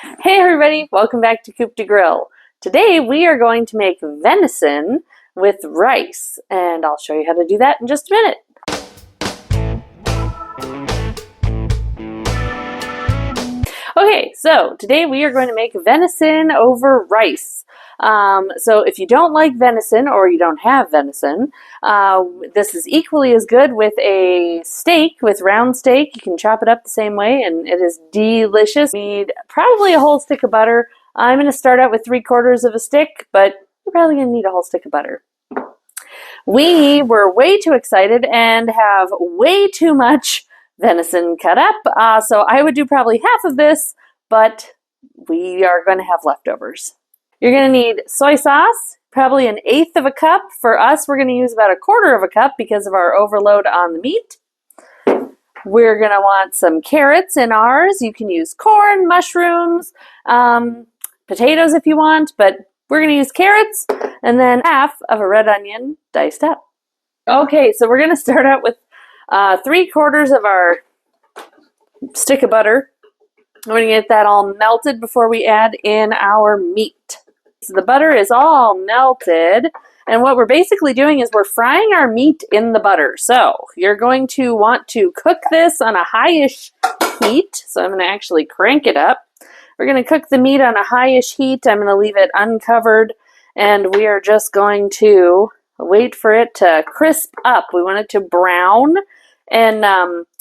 Hey everybody, welcome back to Coop de Grill. Today we are going to make venison with rice, and I'll show you how to do that in just a minute. Okay, so today we are going to make venison over rice. So if you don't like venison or you don't have venison, this is equally as good with a steak, with round steak. You can chop it up the same way and it is delicious. You need probably a whole stick of butter. I'm going to start out with 3/4 of a stick, but you're probably going to need a whole stick of butter. We were way too excited and have way too much venison cut up, so I would do probably half of this, but we are going to have leftovers. You're going to need soy sauce, probably 1/8 of a cup. For us, we're going to use about 1/4 of a cup because of our overload on the meat. We're going to want some carrots in ours. You can use corn, mushrooms, potatoes if you want, but we're going to use carrots, and then half of a red onion diced up. Okay, so we're going to start out with 3/4 of our stick of butter. We're going to get that all melted before we add in our meat. So the butter is all melted, and what we're basically doing is we're frying our meat in the butter. So you're going to want to cook this on a high-ish heat. So I'm going to actually crank it up. We're going to cook the meat on a high-ish heat. I'm going to leave it uncovered, and we are just going to wait for it to crisp up. We want it to brown, and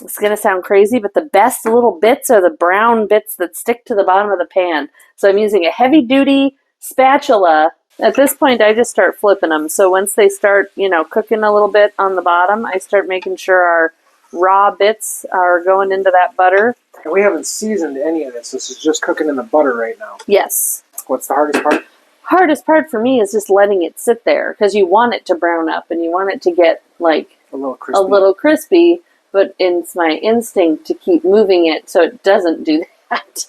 it's going to sound crazy, but the best little bits are the brown bits that stick to the bottom of the pan. So I'm using a heavy-duty spatula. At this point, I just start flipping them. So once they start, cooking a little bit on the bottom, I start making sure our raw bits are going into that butter. And we haven't seasoned any of this. This is just cooking in the butter right now. Yes. What's the hardest part? Hardest part for me is just letting it sit there because you want it to brown up and you want it to get like a little crispy, but it's my instinct to keep moving it so it doesn't do that.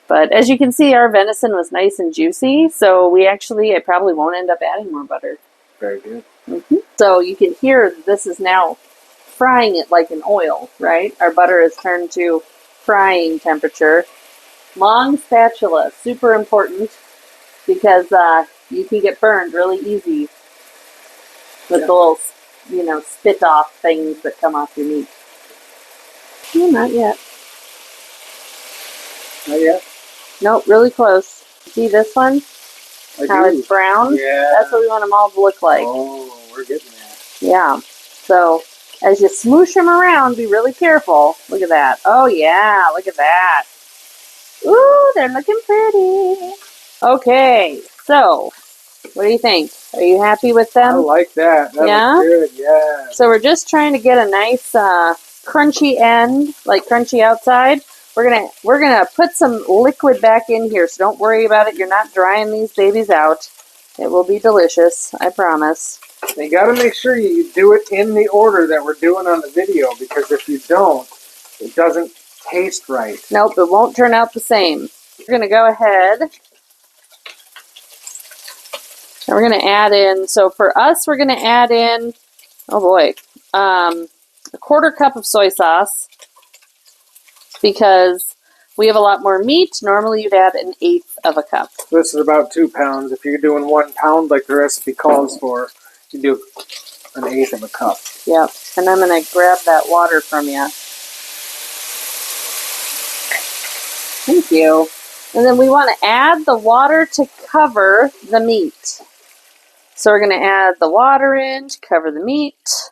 But as you can see, our venison was nice and juicy, so I probably won't end up adding more butter. Very good. Mm-hmm. So you can hear this is now frying it like an oil, right? Our butter has turned to frying temperature. Long spatula, super important because you can get burned really easy with the little, spit off things that come off your meat. No, not yet. Not yet? Nope, really close. See this one? How it's brown? Yeah. That's what we want them all to look like. Oh, we're getting there. Yeah. So as you smoosh them around, be really careful. Look at that. Oh, yeah. Look at that. Ooh, they're looking pretty. Okay. So what do you think? Are you happy with them? I like that. That looks good. Yeah. So we're just trying to get a nice crunchy end, like crunchy outside. We're gonna put some liquid back in here, so don't worry about it. You're not drying these babies out. It will be delicious, I promise. You got to make sure you do it in the order that we're doing on the video, because if you don't, it doesn't taste right. Nope, it won't turn out the same. We're gonna go ahead and we're gonna add in. So for us, we're gonna add in, oh boy, 1/4 cup of soy sauce. Because we have a lot more meat. Normally you'd add 1/8 of a cup. This is about 2 pounds. If you're doing 1 pound like the recipe calls for, you do 1/8 of a cup. Yep. And I'm going to grab that water from you. Thank you. And then we want to add the water to cover the meat. So we're going to add the water in to cover the meat.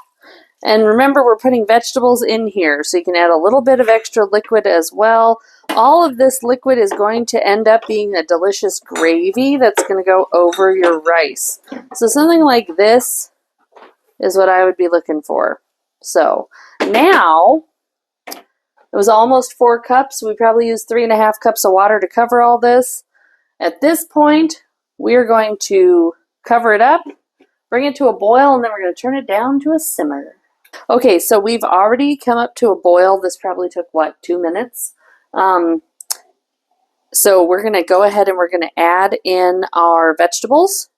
And remember, we're putting vegetables in here, so you can add a little bit of extra liquid as well. All of this liquid is going to end up being a delicious gravy that's going to go over your rice. So something like this is what I would be looking for. So now, it was almost 4 cups. We probably used 3.5 cups of water to cover all this. At this point, we're going to cover it up, bring it to a boil, and then we're going to turn it down to a simmer. Okay, so we've already come up to a boil. This probably took, 2 minutes? So we're going to go ahead and we're going to add in our vegetables,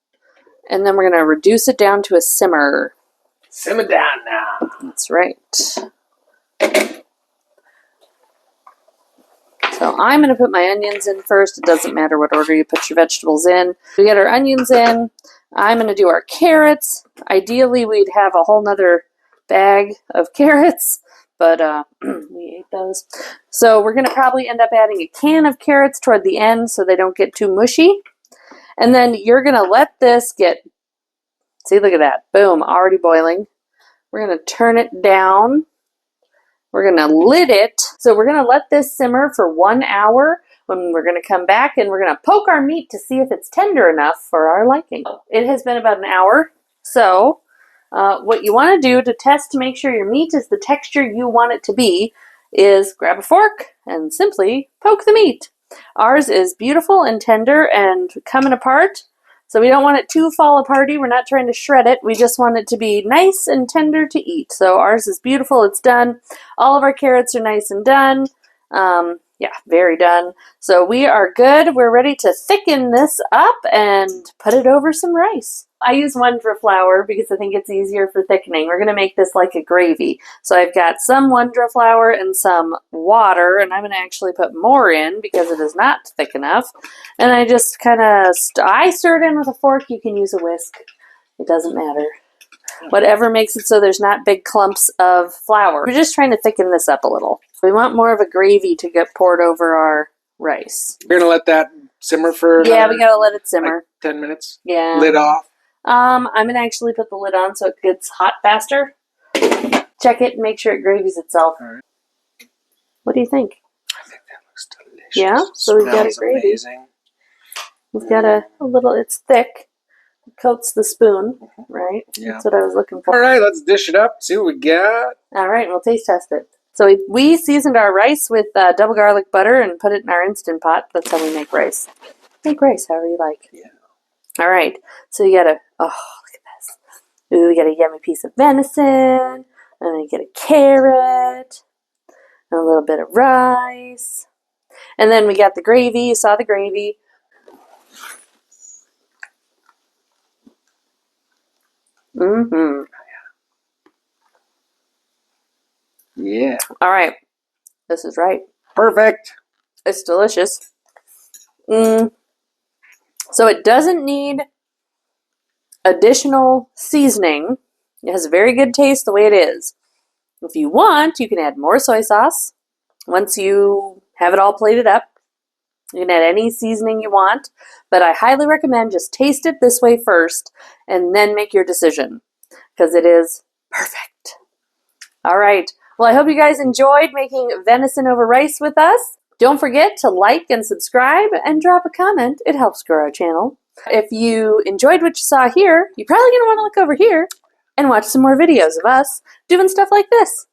and then we're going to reduce it down to a simmer. Simmer down now. That's right. So I'm going to put my onions in first. It doesn't matter what order you put your vegetables in. We get our onions in. I'm going to do our carrots. Ideally, we'd have a whole nother bag of carrots, but we ate those. So we're going to probably end up adding a can of carrots toward the end so they don't get too mushy. And then you're going to let this get, see, look at that. Boom, already boiling. We're going to turn it down. We're going to lid it. So we're going to let this simmer for 1 hour. When we're going to come back and we're going to poke our meat to see if it's tender enough for our liking. It has been about an hour. So what you want to do to test to make sure your meat is the texture you want it to be is grab a fork and simply poke the meat. Ours is beautiful and tender and coming apart. So we don't want it too fall aparty. We're not trying to shred it. We just want it to be nice and tender to eat. So ours is beautiful. It's done. All of our carrots are nice and done. Yeah, very done. So we are good. We're ready to thicken this up and put it over some rice. I use Wondra flour because I think it's easier for thickening. We're going to make this like a gravy. So I've got some Wondra flour and some water, and I'm going to actually put more in because it is not thick enough. And I just kind of, I stir it in with a fork. You can use a whisk. It doesn't matter. Whatever makes it so there's not big clumps of flour. We're just trying to thicken this up a little. We want more of a gravy to get poured over our rice. You're gonna let that simmer for Yeah, we gotta let it simmer. Like 10 minutes? Yeah. Lid off? I'm gonna actually put the lid on so it gets hot faster. Check it and make sure it gravies itself. All right. What do you think? I think that looks delicious. Yeah? So we've got a Smells gravy. amazing. We've got a little, it's thick. Coats the spoon, right? Yeah. That's what I was looking for. All right, let's dish it up, see what we got. All right, we'll taste test it. So we seasoned our rice with double garlic butter and put it in our Instant Pot. That's how we make rice. Make rice however you like. Yeah. All right, so you got look at this. Ooh, we got a yummy piece of venison, and then you get a carrot, and a little bit of rice. And then we got the gravy. You saw the gravy. Mm-hmm. Yeah. All right. This is right. Perfect. It's delicious. So it doesn't need additional seasoning. It has a very good taste the way it is. If you want, you can add more soy sauce once you have it all plated up. You can add any seasoning you want, but I highly recommend just taste it this way first and then make your decision because it is perfect. All right. Well, I hope you guys enjoyed making venison over rice with us. Don't forget to like and subscribe and drop a comment. It helps grow our channel. If you enjoyed what you saw here, you're probably going to want to look over here and watch some more videos of us doing stuff like this.